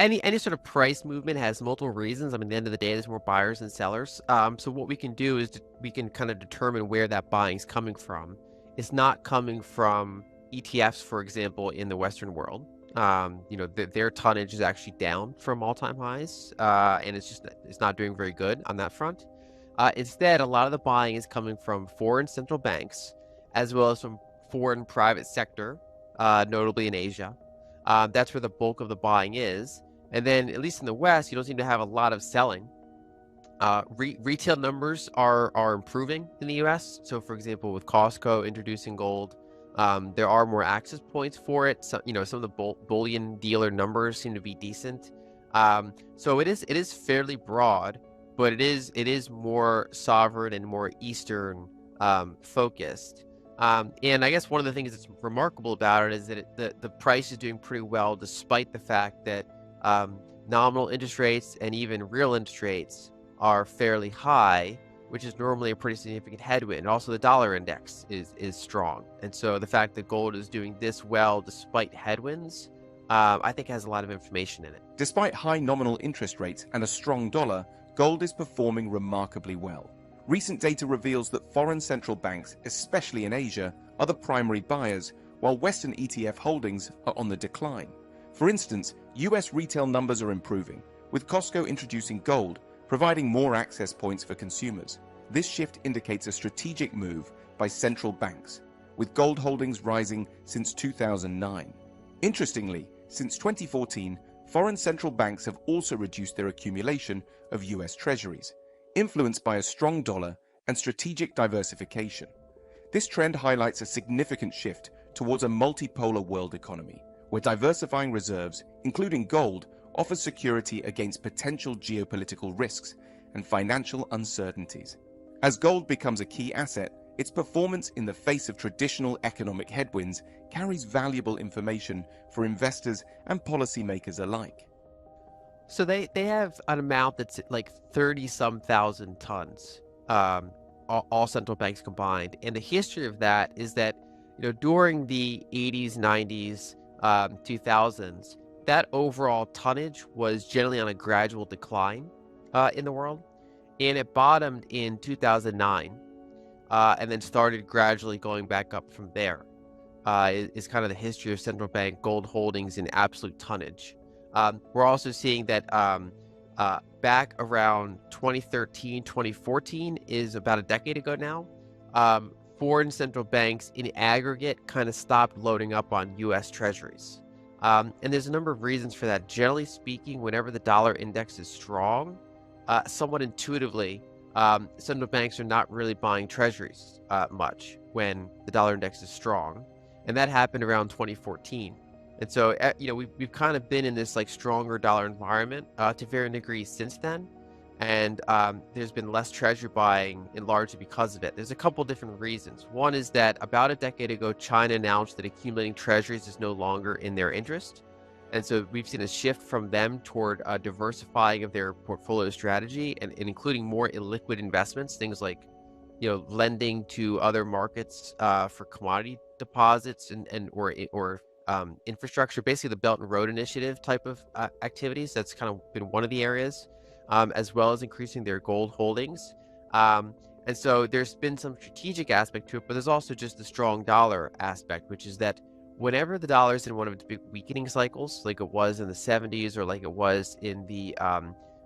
any sort of price movement has multiple reasons. I mean, at the end of the day, there's more buyers than sellers. So what we can do is we can kind of determine where that buying is coming from. It's not coming from ETFs, for example, in the Western world. Their tonnage is actually down from all-time highs, and it's not doing very good on that front. Instead, a lot of the buying is coming from foreign central banks, as well as from foreign private sector, notably in Asia. That's where the bulk of the buying is. And then, at least in the West, you don't seem to have a lot of selling. Retail numbers are improving in the U.S. So, for example, with Costco introducing gold, there are more access points for it. So, some of the bullion dealer numbers seem to be decent. So it is fairly broad, but it is more sovereign and more Eastern focused. And I guess one of the things that's remarkable about it is that the price is doing pretty well, despite the fact that nominal interest rates and even real interest rates are fairly high, which is normally a pretty significant headwind. Also, the dollar index is strong. And so the fact that gold is doing this well despite headwinds, I think has a lot of information in it. Despite high nominal interest rates and a strong dollar, gold is performing remarkably well. Recent data reveals that foreign central banks, especially in Asia, are the primary buyers, while Western ETF holdings are on the decline. For instance, US retail numbers are improving, with Costco introducing gold, providing more access points for consumers. This shift indicates a strategic move by central banks, with gold holdings rising since 2009. Interestingly, since 2014, foreign central banks have also reduced their accumulation of US Treasuries, influenced by a strong dollar and strategic diversification. This trend highlights a significant shift towards a multipolar world economy, where diversifying reserves, including gold, offers security against potential geopolitical risks and financial uncertainties. As gold becomes a key asset, its performance in the face of traditional economic headwinds carries valuable information for investors and policymakers alike. So they have an amount that's like 30-some thousand tons, all central banks combined. And the history of that is that, during the 80s, 90s, 2000s, that overall tonnage was generally on a gradual decline in the world. And it bottomed in 2009, and then started gradually going back up from there. Is kind of the history of central bank gold holdings in absolute tonnage. We're also seeing that back around 2013, 2014 is about a decade ago now. Foreign central banks in aggregate kind of stopped loading up on U.S. Treasuries. And there's a number of reasons for that. Generally speaking, whenever the dollar index is strong, somewhat intuitively, central banks are not really buying Treasuries much when the dollar index is strong. And that happened around 2014. And so, we've kind of been in this like stronger dollar environment to varying degrees since then. And there's been less treasury buying, and largely because of it. There's a couple different reasons. One is that about a decade ago, China announced that accumulating treasuries is no longer in their interest. And so we've seen a shift from them toward diversifying of their portfolio strategy and including more illiquid investments, things like, lending to other markets for commodity deposits or infrastructure, basically the Belt and Road Initiative type of activities. That's kind of been one of the areas, as well as increasing their gold holdings. And so there's been some strategic aspect to it, but there's also just the strong dollar aspect, which is that whenever the dollar is in one of its big weakening cycles, like it was in the 70s or like it was in the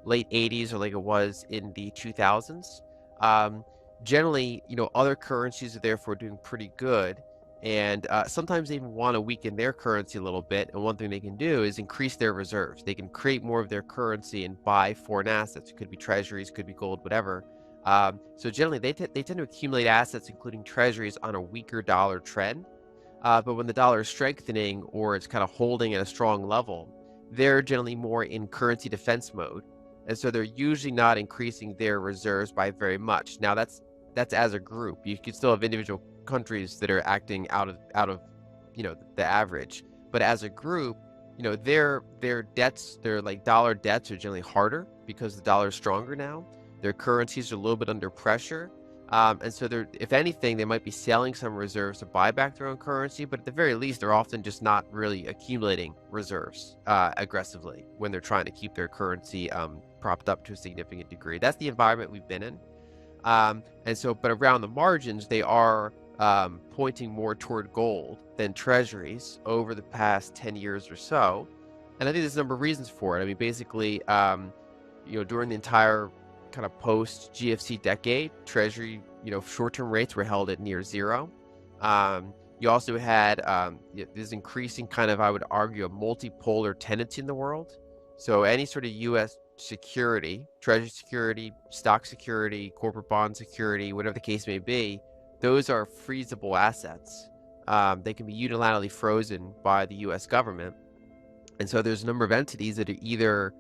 late 80s or like it was in the 2000s, generally, other currencies are therefore doing pretty good. And sometimes they even want to weaken their currency a little bit. And one thing they can do is increase their reserves. They can create more of their currency and buy foreign assets. It could be treasuries, could be gold, whatever. So generally, they tend to accumulate assets, including treasuries, on a weaker dollar trend. But when the dollar is strengthening or it's kind of holding at a strong level, they're generally more in currency defense mode. And so they're usually not increasing their reserves by very much. Now, that's as a group. You could still have individual countries that are acting out of the average, but as a group, their debts, their like dollar debts, are generally harder because the dollar is stronger now. Their currencies are a little bit under pressure, And so they're, if anything, they might be selling some reserves to buy back their own currency, but at the very least, they're often just not really accumulating reserves aggressively when they're trying to keep their currency propped up to a significant degree. That's the environment we've been in. And so, but around the margins, they are pointing more toward gold than treasuries over the past 10 years or so. And I think there's a number of reasons for it. I mean, basically, during the entire kind of post GFC decade, treasury, short-term rates were held at near zero. You also had this increasing kind of, I would argue, a multipolar tendency in the world. So any sort of U.S. security, treasury security, stock security, corporate bond security, whatever the case may be, those are freezable assets. They can be unilaterally frozen by the U.S. government. And so there's a number of entities that are either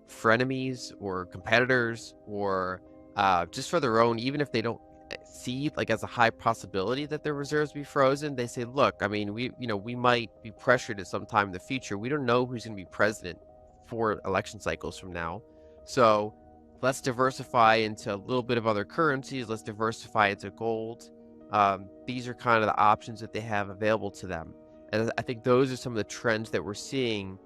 frenemies or competitors or just for their own, even if they don't see like as a high possibility that their reserves be frozen, they say, look, I mean, we might be pressured at some time in the future. We don't know who's going to be president 4 election cycles from now. So let's diversify into a little bit of other currencies. Let's diversify into gold. These are kind of the options that they have available to them. And I think those are some of the trends that we're seeing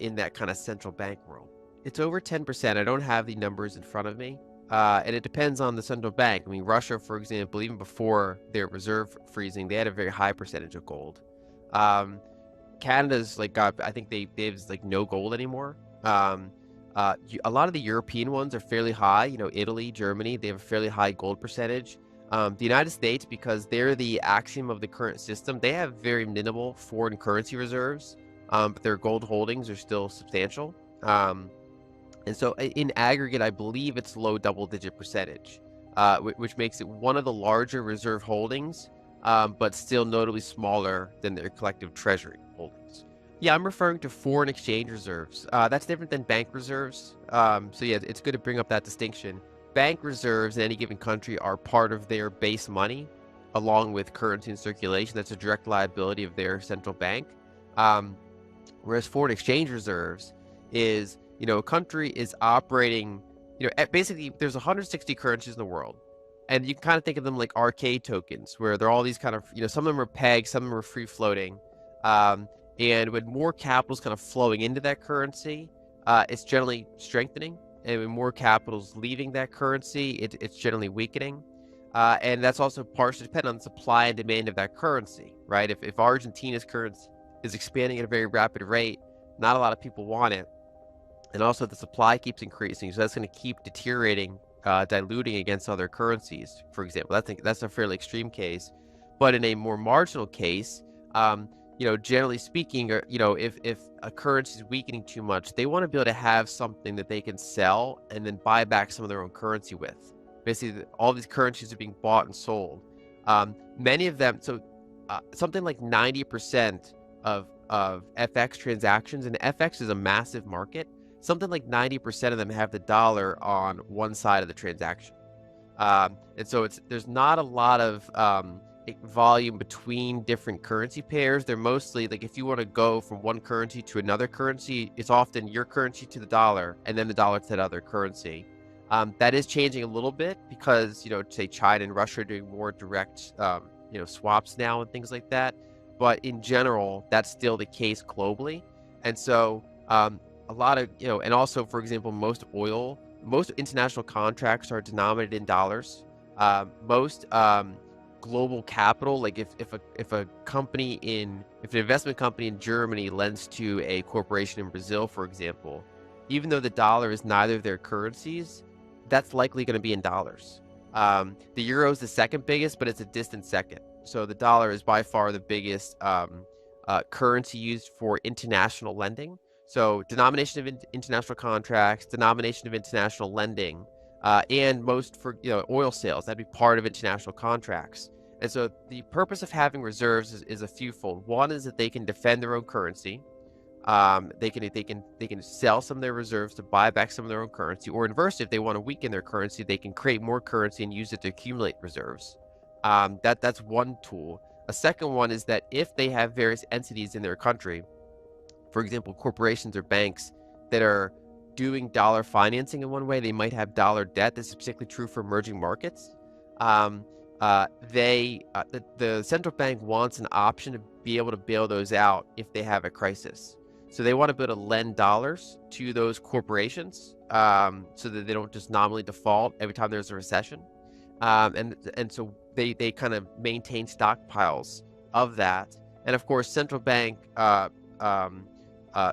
in that kind of central bank world. It's over 10%. I don't have the numbers in front of me. And it depends on the central bank. I mean, Russia, for example, even before their reserve freezing, they had a very high percentage of gold. Canada's like got, I think they have like no gold anymore. A lot of the European ones are fairly high. Italy, Germany, they have a fairly high gold percentage. The United States, because they're the axiom of the current system, they have very minimal foreign currency reserves, but their gold holdings are still substantial. And so in aggregate, I believe it's low double-digit percentage, which makes it one of the larger reserve holdings, but still notably smaller than their collective treasury holdings. Yeah, I'm referring to foreign exchange reserves. That's different than bank reserves. So yeah, it's good to bring up that distinction. Bank reserves in any given country are part of their base money, along with currency in circulation. That's a direct liability of their central bank. Whereas foreign exchange reserves is, a country is operating, basically there's 160 currencies in the world. And you can kind of think of them like arcade tokens, where they're all these kind of, some of them are pegged, some of them are free floating. And when more capital is kind of flowing into that currency, it's generally strengthening. And when more capital is leaving that currency, it's generally weakening. And that's also partially dependent on the supply and demand of that currency, right? If Argentina's currency is expanding at a very rapid rate, not a lot of people want it. And also the supply keeps increasing, so that's going to keep deteriorating, diluting against other currencies, for example. I think that's a fairly extreme case. But in a more marginal case, generally speaking, or if a currency is weakening too much, they want to be able to have something that they can sell and then buy back some of their own currency with. Basically, all these currencies are being bought and sold. Many of them, so something like 90% of FX transactions, and FX is a massive market. Something like 90% of them have the dollar on one side of the transaction. And so there's not a lot of volume between different currency pairs. They're mostly like, if you want to go from one currency to another currency, it's often your currency to the dollar and then the dollar to that other currency. That is changing a little bit because, say China and Russia are doing more direct, swaps now and things like that. But in general, that's still the case globally. And so a lot of, and also, for example, most international contracts are denominated in dollars. Most global capital, like if an investment company in Germany lends to a corporation in Brazil, for example, even though the dollar is neither of their currencies, that's likely going to be in dollars. The euro is the second biggest, but it's a distant second. So the dollar is by far the biggest currency used for international lending. So denomination of international contracts, denomination of international lending, and most for oil sales, that'd be part of international contracts. And so the purpose of having reserves is a fewfold. One is that they can defend their own currency. They can sell some of their reserves to buy back some of their own currency, or inversely, if they want to weaken their currency, they can create more currency and use it to accumulate reserves. That's one tool. A second one is that if they have various entities in their country, for example, corporations or banks that are doing dollar financing in one way, they might have dollar debt. This is particularly true for emerging markets. um, the central bank wants an option to be able to bail those out if they have a crisis. So they want to be able to lend dollars to those corporations, so that they don't just nominally default every time there's a recession. And so they kind of maintain stockpiles of that. And of course, central bank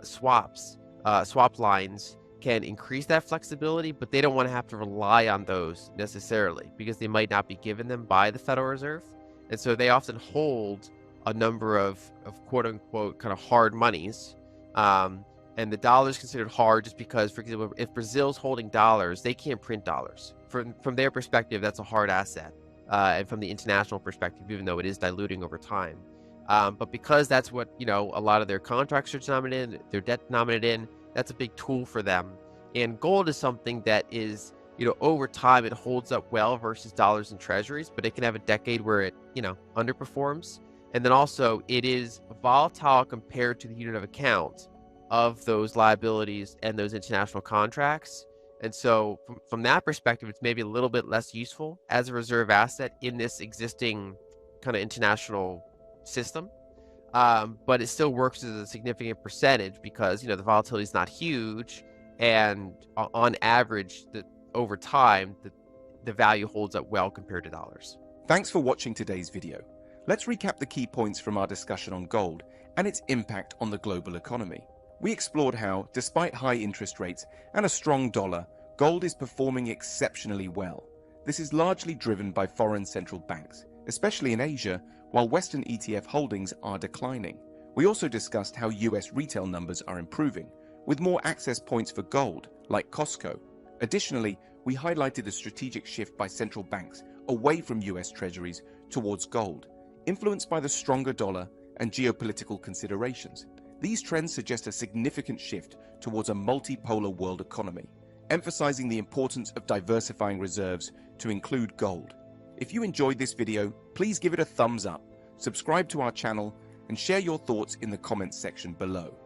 swap lines can increase that flexibility, but they don't want to have to rely on those necessarily because they might not be given them by the Federal Reserve. And so they often hold a number of quote unquote kind of hard monies. And the dollar is considered hard just because, for example, if Brazil's holding dollars, they can't print dollars. From their perspective, that's a hard asset. And from the international perspective, even though it is diluting over time. But because that's what, a lot of their contracts are denominated in, their debt denominated in, that's a big tool for them. And gold is something that is, over time, it holds up well versus dollars and treasuries, but it can have a decade where it, underperforms. And then also it is volatile compared to the unit of account of those liabilities and those international contracts. And so from that perspective, it's maybe a little bit less useful as a reserve asset in this existing kind of international system. But it still works as a significant percentage because, the volatility is not huge. And on average, over time, the value holds up well compared to dollars. Thanks for watching today's video. Let's recap the key points from our discussion on gold and its impact on the global economy. We explored how, despite high interest rates and a strong dollar, gold is performing exceptionally well. This is largely driven by foreign central banks, especially in Asia, while Western ETF holdings are declining. We also discussed how US retail numbers are improving, with more access points for gold, like Costco. Additionally, we highlighted the strategic shift by central banks away from US treasuries towards gold, influenced by the stronger dollar and geopolitical considerations. These trends suggest a significant shift towards a multipolar world economy, emphasizing the importance of diversifying reserves to include gold. If you enjoyed this video, please give it a thumbs up, subscribe to our channel, and share your thoughts in the comments section below.